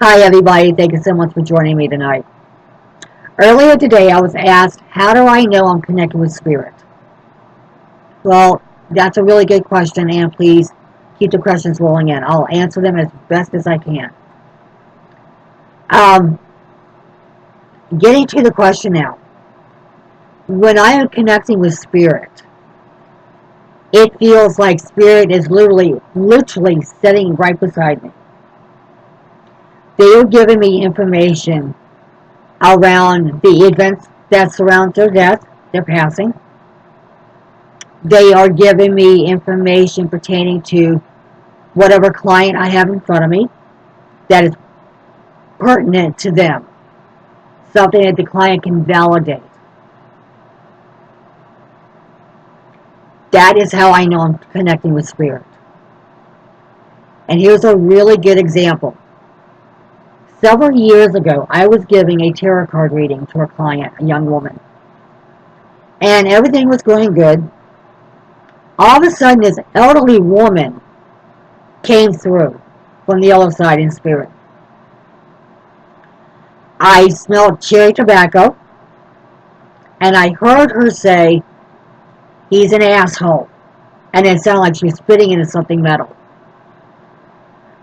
Hi, everybody. Thank you so much for joining me tonight. Earlier today, I was asked, how do I know I'm connected with spirit? Well, that's a really good question, and please keep the questions rolling in. I'll answer them as best as I can. Um, Getting to the question now. When I am connecting with spirit, it feels like spirit is literally sitting right beside me. They are giving me information around the events that surround their death, their passing. They are giving me information pertaining to whatever client I have in front of me that is pertinent to them, something that the client can validate. That is how I know I'm connecting with spirit. And here's a really good example. Several years ago, I was giving a tarot card reading to a client, a young woman. And everything was going good. All of a sudden, this elderly woman came through from the other side in spirit. I smelled cherry tobacco, and I heard her say, "He's an asshole." And it sounded like she was spitting into something metal.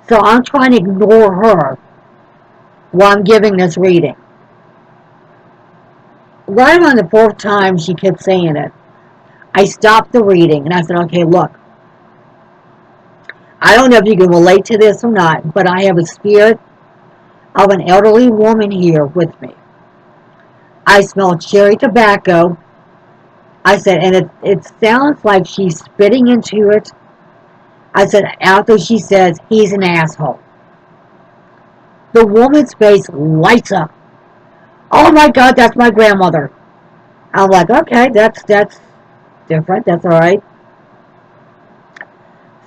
So I'm trying to ignore her while I'm giving this reading. Right around the fourth time she kept saying it, I stopped the reading and I said, okay, look, I don't know if you can relate to this or not, but I have a spirit of an elderly woman here with me. I smell cherry tobacco. I said, and it sounds like she's spitting into it. I said, after she says, "He's an asshole." The woman's face lights up. "Oh my God, that's my grandmother." I'm like, okay, that's different. That's all right.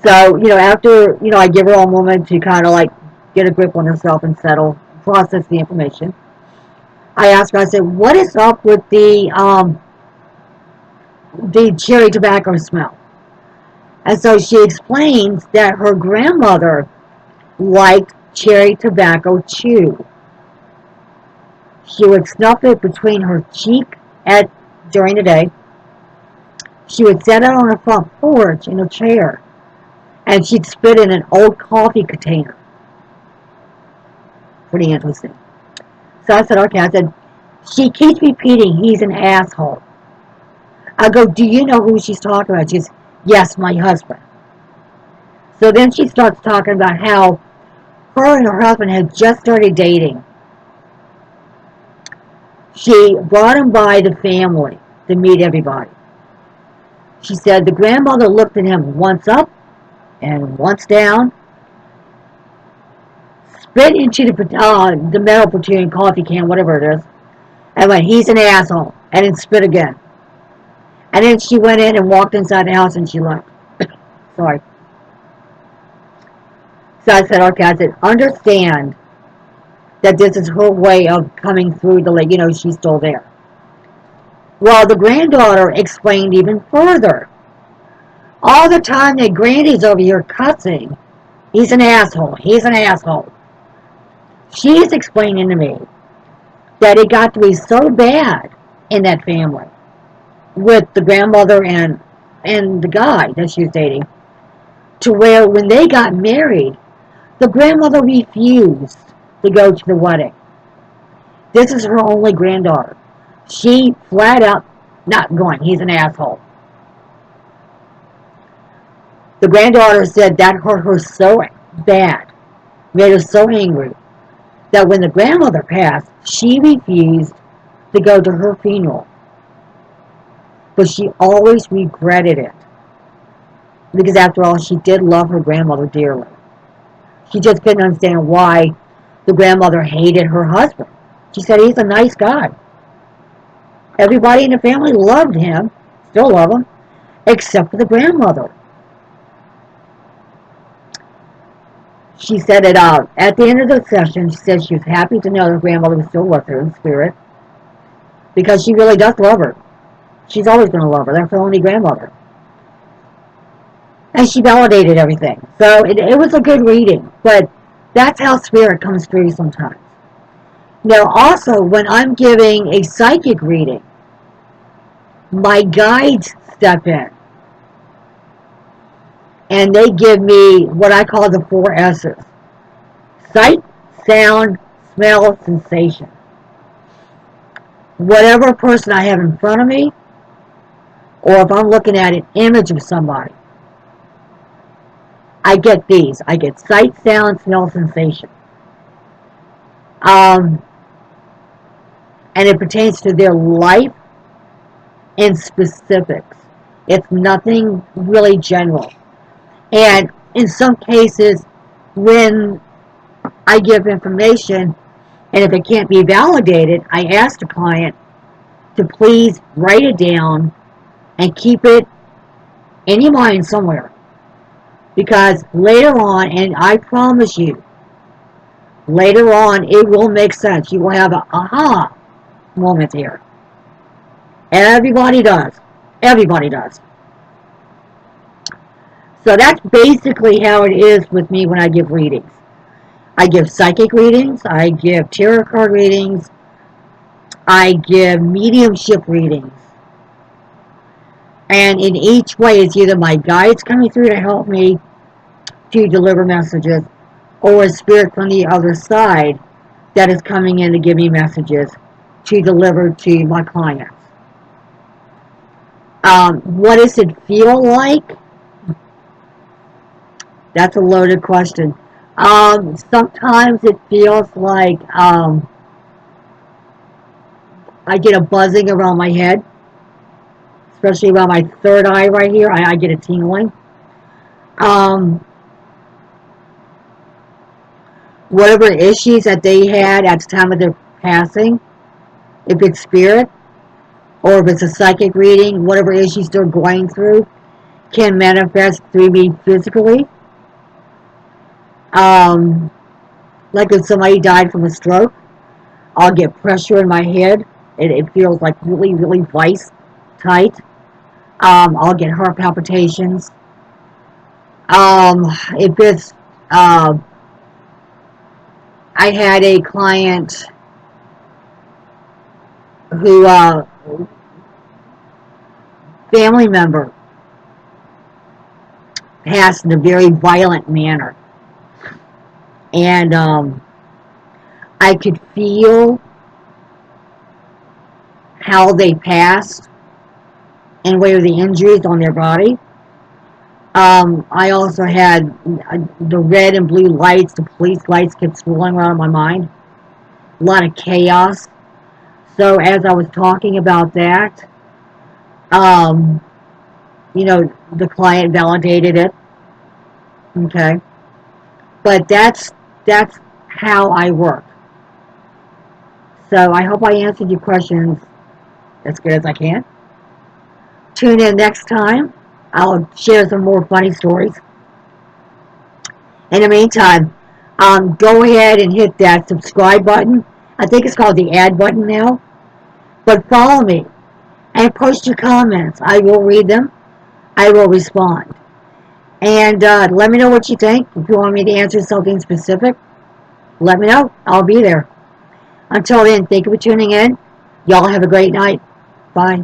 So, after, I give her a moment to kind of like get a grip on herself and settle, process the information. I asked her, I said, what is up with the cherry tobacco smell? And so she explains that her grandmother liked cherry tobacco chew. She would snuff it between her cheek during the day. She would sit out on her front porch in a chair, and she'd spit in an old coffee container. Pretty interesting. So I said, okay. I said, she keeps repeating, "He's an asshole." I go, do you know who she's talking about? She goes, yes, my husband. So then she starts talking about how her and her husband had just started dating. She brought him by the family to meet everybody. She said the grandmother looked at him once up and once down, spit into the metal platoon coffee can, whatever it is, and went, "He's an asshole," and then spit again. And then she went in and walked inside the house and she left. Sorry. So I said, okay, I said, understand that this is her way of coming through the lake, she's still there. Well, the granddaughter explained even further. All the time that Grandy's over here cussing, "He's an asshole, he's an asshole." She's explaining to me that it got to be so bad in that family with the grandmother and the guy that she was dating, to where when they got married, the grandmother refused to go to the wedding. This is her only granddaughter. She flat out not going. "He's an asshole." The granddaughter said that hurt her so bad, made her so angry, that when the grandmother passed, she refused to go to her funeral. But she always regretted it. Because after all, she did love her grandmother dearly. She just couldn't understand why the grandmother hated her husband. She said, he's a nice guy. Everybody in the family loved him, still love him, except for the grandmother. She said it out. At the end of the session, she said she was happy to know her grandmother was still with her in spirit, because she really does love her. She's always going to love her. That's her only grandmother. And she validated everything. So it was a good reading. But That's how spirit comes through sometimes. Now, also, when I'm giving a psychic reading, my guides step in and they give me what I call the 4 S's: sight, sound, smell, sensation. Whatever person I have in front of me, or if I'm looking at an image of somebody, I get these. I get sight, sound, smell, sensation. And it pertains to their life in specifics. It's nothing really general. And in some cases, when I give information, and if it can't be validated, I ask the client to please write it down and keep it in your mind somewhere. Because later on, and I promise you, later on it will make sense. You will have an aha moment here. Everybody does. Everybody does. So that's basically how it is with me when I give readings. I give psychic readings, I give tarot card readings, I give mediumship readings. And in each way, it's either my guides coming through to help me to deliver messages, or a spirit from the other side that is coming in to give me messages to deliver to my clients. What does it feel like? That's a loaded question. Sometimes it feels like I get a buzzing around my head, especially around my third eye right here. I get a tingling. Whatever issues that they had at the time of their passing, if it's spirit, or if it's a psychic reading, whatever issues they're going through can manifest through me physically. Like if somebody died from a stroke, I'll get pressure in my head. It feels like really, really vice tight. I'll get heart palpitations. If it's, I had a client who, family member passed in a very violent manner. And I could feel how they passed and where the injuries on their body. I also had the red and blue lights, the police lights kept swirling around in my mind. A lot of chaos. So as I was talking about that, the client validated it. Okay. But that's how I work. So I hope I answered your questions as good as I can. Tune in next time. I'll share some more funny stories. In the meantime, go ahead and hit that subscribe button. I think it's called the add button now. But follow me and post your comments. I will read them. I will respond. And let me know what you think. If you want me to answer something specific, let me know. I'll be there. Until then, thank you for tuning in. Y'all have a great night. Bye.